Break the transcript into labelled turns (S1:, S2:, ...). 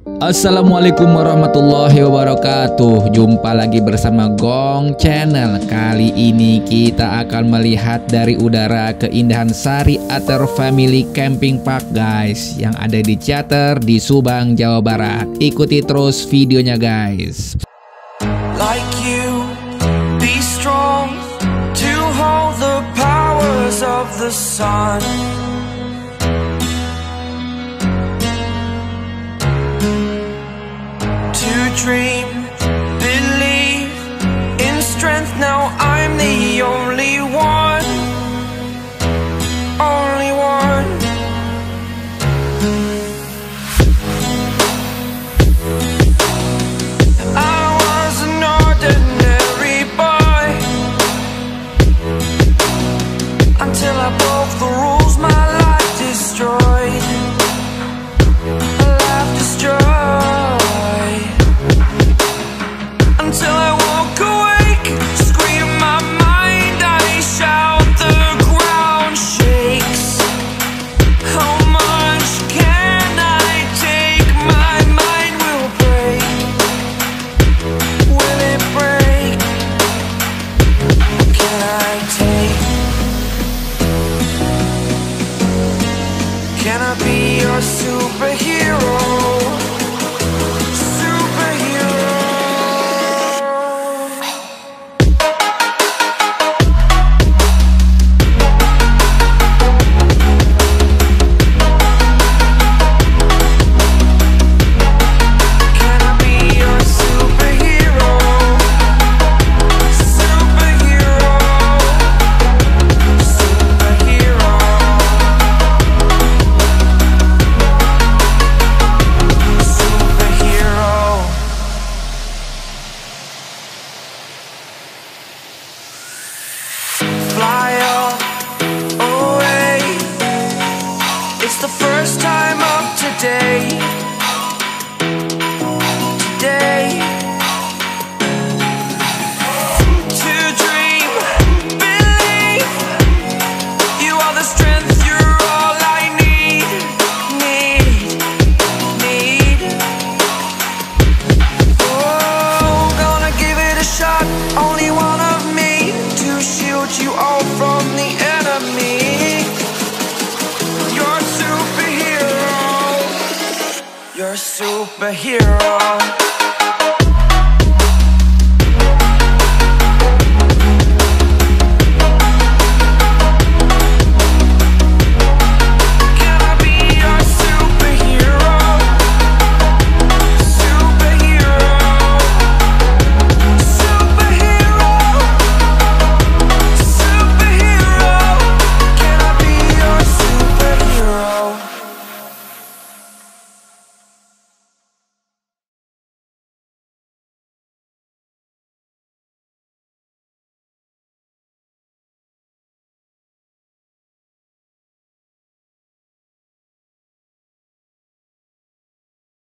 S1: Assalamualaikum warahmatullahi wabarakatuh. Jumpa lagi bersama GONK CHANNEL. Kali ini kita akan melihat dari udara keindahan Sari Ater Family Camping Park guys, yang ada di Ciater di Subang, Jawa Barat. Ikuti terus videonya guys.
S2: Like you, be strong to hold the powers of the sun. Dream, believe in strength. Now I'm the only one, only one. I was an ordinary boy until I broke the rules. My life destroyed, a life destroyed. Until I walk awake, scream my mind, I shout, the ground shakes. How much can I take? My mind will break. Will it break? Can I take? Can I be your superhero? Fly away. It's the first time of today. To dream, believe. You are the strength, you're all I need. Oh, gonna give it a shot. Only one of me to shield you all from the enemy. You're a superhero. You're a superhero.